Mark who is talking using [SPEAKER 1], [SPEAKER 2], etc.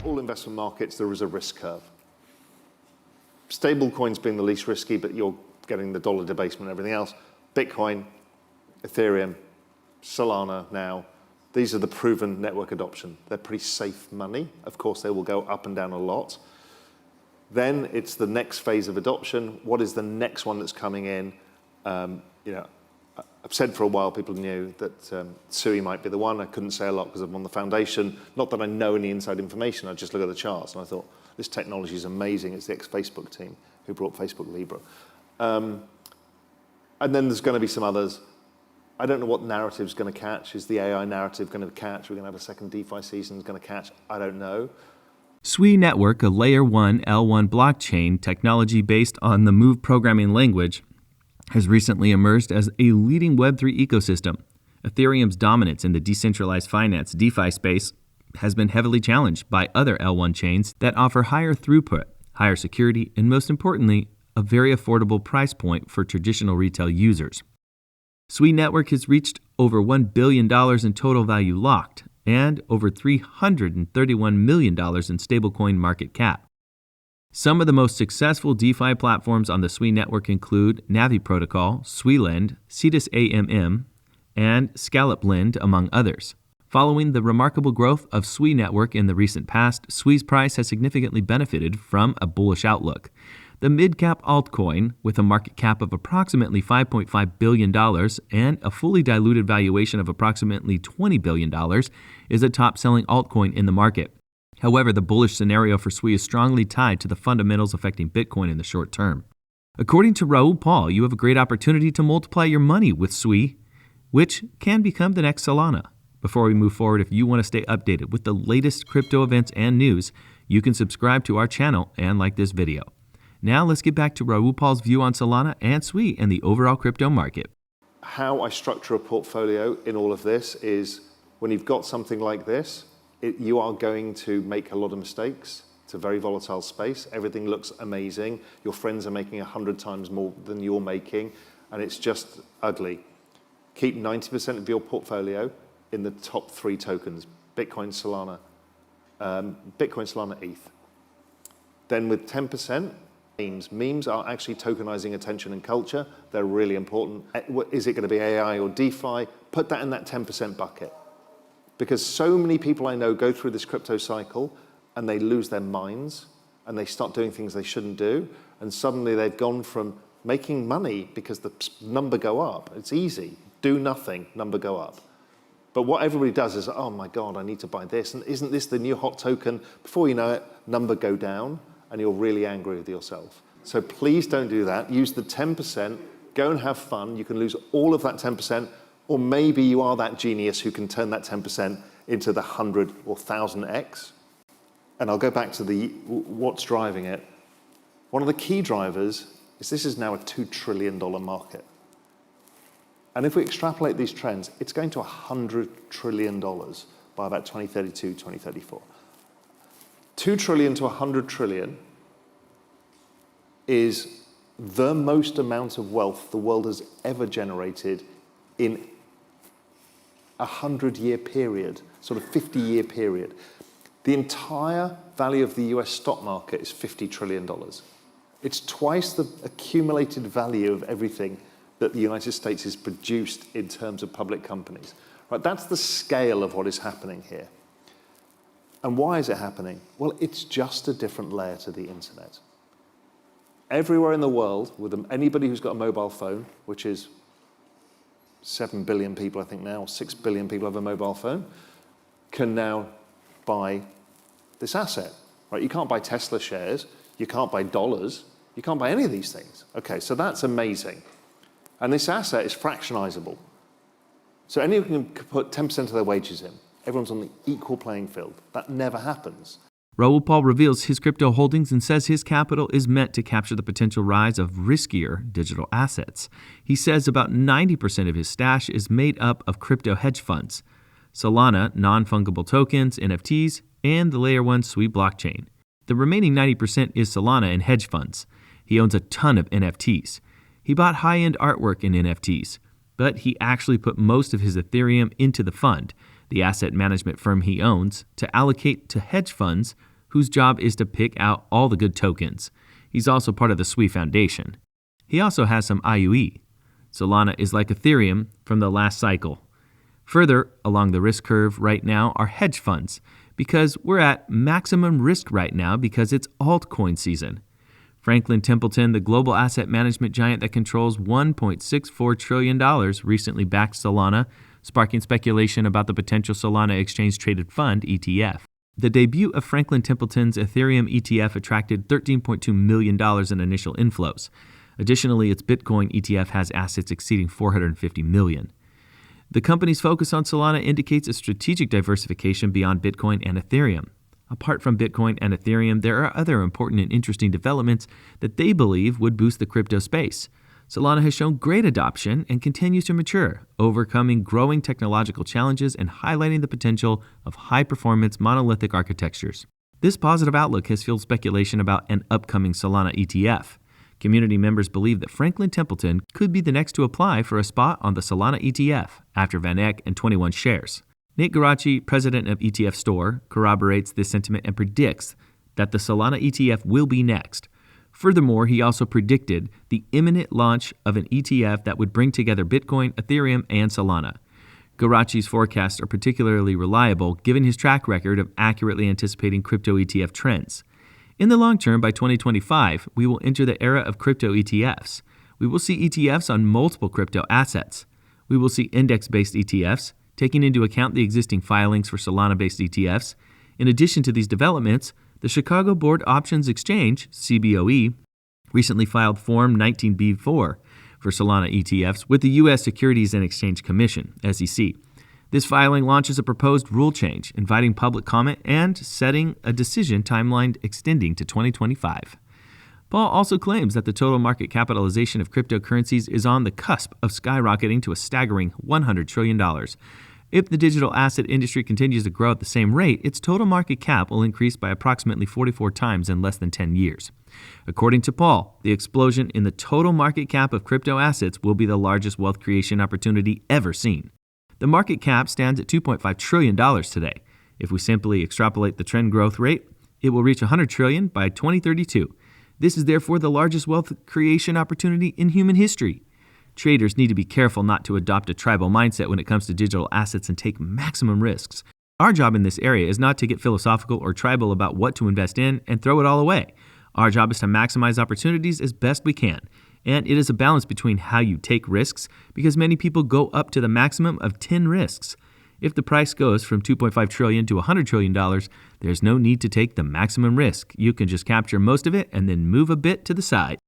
[SPEAKER 1] all investment markets, there is a risk curve. Stable coins being the least risky, but you're getting the dollar debasement and everything else. Bitcoin, Ethereum, Solana now, these are the proven network adoption. They're pretty safe money. Of course, they will go up and down a lot. Then it's the next phase of adoption. What is the next one that's coming in? I've said for a while, people knew that SUI might be the one. I couldn't say a lot because I'm on the foundation. Not that I know any inside information. I just look at the charts and I thought, this technology is amazing. It's the ex-Facebook team who brought Facebook Libra. And then there's going to be some others. I don't know what narrative's going to catch. Is the AI narrative going to catch? We're going to have a second DeFi season going to catch? I don't know.
[SPEAKER 2] SUI Network, a Layer 1 L1 blockchain technology based on the Move programming language, has recently emerged as a leading Web3 ecosystem. Ethereum's dominance in the decentralized finance DeFi space has been heavily challenged by other L1 chains that offer higher throughput, higher security, and most importantly, a very affordable price point for traditional retail users. SUI Network has reached over $1 billion in total value locked and over $331 million in stablecoin market cap. Some of the most successful DeFi platforms on the SUI network include Navi Protocol, SuiLend, Cetus AMM, and Scallop Lend, among others. Following the remarkable growth of SUI network in the recent past, SUI's price has significantly benefited from a bullish outlook. The mid-cap altcoin, with a market cap of approximately $5.5 billion and a fully diluted valuation of approximately $20 billion, is a top-selling altcoin in the market. However, the bullish scenario for SUI is strongly tied to the fundamentals affecting Bitcoin in the short term. According to Raoul Pal, you have a great opportunity to multiply your money with SUI, which can become the next Solana. Before we move forward, if you want to stay updated with the latest crypto events and news, you can subscribe to our channel and like this video. Now let's get back to Raoul Pal's view on Solana and SUI and the overall crypto market.
[SPEAKER 1] How I structure a portfolio in all of this is when you've got something like this, you are going to make a lot of mistakes. It's a very volatile space. Everything looks amazing. Your friends are making 100 times more than you're making, and it's just ugly. Keep 90% of your portfolio in the top 3 tokens, Bitcoin, Solana, ETH. Then with 10%, Memes are actually tokenizing attention and culture. They're really important. Is it going to be AI or DeFi? Put that in that 10% bucket. Because so many people I know go through this crypto cycle and they lose their minds and they start doing things they shouldn't do. And suddenly they've gone from making money because the number go up. It's easy. Do nothing, number go up. But what everybody does is, oh my God, I need to buy this. And isn't this the new hot token? Before you know it, number go down. And you're really angry with yourself. So please don't do that. Use the 10%, go and have fun. You can lose all of that 10%, or maybe you are that genius who can turn that 10% into the 100 or 1000x. And I'll go back to what's driving it. One of the key drivers is this is now a $2 trillion market. And if we extrapolate these trends, it's going to $100 trillion by about 2032, 2034. 2 trillion to 100 trillion is the most amount of wealth the world has ever generated in a 100-year period, sort of 50-year period. The entire value of the US stock market is $50 trillion. It's twice the accumulated value of everything that the United States has produced in terms of public companies. Right? That's the scale of what is happening here. And why is it happening? Well, it's just a different layer to the internet. Everywhere in the world, with anybody who's got a mobile phone, which is 7 billion people, I think now, or 6 billion people have a mobile phone, can now buy this asset. Right? You can't buy Tesla shares, you can't buy dollars, you can't buy any of these things. Okay, so that's amazing. And this asset is fractionizable. So anyone can put 10% of their wages in. Everyone's on the equal playing field. That never happens.
[SPEAKER 2] Raoul Pal reveals his crypto holdings and says his capital is meant to capture the potential rise of riskier digital assets. He says about 90% of his stash is made up of crypto hedge funds, Solana, non-fungible tokens, NFTs, and the Layer 1 SUI blockchain. The remaining 90% is Solana and hedge funds. He owns a ton of NFTs. He bought high-end artwork in NFTs, but he actually put most of his Ethereum into the fund, the asset management firm he owns, to allocate to hedge funds whose job is to pick out all the good tokens. He's also part of the SWI Foundation. He also has some IUE. Solana is like Ethereum from the last cycle. Further along the risk curve right now are hedge funds, because we're at maximum risk right now because it's altcoin season. Franklin Templeton, the global asset management giant that controls $1.64 trillion, recently backed Solana, sparking speculation about the potential Solana exchange-traded fund ETF. The debut of Franklin Templeton's Ethereum ETF attracted $13.2 million in initial inflows. Additionally, its Bitcoin ETF has assets exceeding $450 million. The company's focus on Solana indicates a strategic diversification beyond Bitcoin and Ethereum. Apart from Bitcoin and Ethereum, there are other important and interesting developments that they believe would boost the crypto space. Solana has shown great adoption and continues to mature, overcoming growing technological challenges and highlighting the potential of high-performance monolithic architectures. This positive outlook has fueled speculation about an upcoming Solana ETF. Community members believe that Franklin Templeton could be the next to apply for a spot on the Solana ETF after Van Eck and 21 Shares. Nate Garaci, president of ETF Store, corroborates this sentiment and predicts that the Solana ETF will be next. Furthermore, he also predicted the imminent launch of an ETF that would bring together Bitcoin, Ethereum, and Solana. Garaci's forecasts are particularly reliable given his track record of accurately anticipating crypto ETF trends. In the long term, by 2025, we will enter the era of crypto ETFs. We will see ETFs on multiple crypto assets. We will see index-based ETFs, taking into account the existing filings for Solana-based ETFs. In addition to these developments, the Chicago Board Options Exchange, CBOE, recently filed Form 19B4 for Solana ETFs with the U.S. Securities and Exchange Commission, SEC. This filing launches a proposed rule change, inviting public comment and setting a decision timeline extending to 2025. Paul also claims that the total market capitalization of cryptocurrencies is on the cusp of skyrocketing to a staggering $100 trillion. If the digital asset industry continues to grow at the same rate, its total market cap will increase by approximately 44 times in less than 10 years. According to Paul, the explosion in the total market cap of crypto assets will be the largest wealth creation opportunity ever seen. The market cap stands at $2.5 trillion today. If we simply extrapolate the trend growth rate, it will reach $100 trillion by 2032. This is therefore the largest wealth creation opportunity in human history. Traders need to be careful not to adopt a tribal mindset when it comes to digital assets and take maximum risks. Our job in this area is not to get philosophical or tribal about what to invest in and throw it all away. Our job is to maximize opportunities as best we can. And it is a balance between how you take risks, because many people go up to the maximum of 10 risks. If the price goes from $2.5 trillion to $100 trillion, there's no need to take the maximum risk. You can just capture most of it and then move a bit to the side.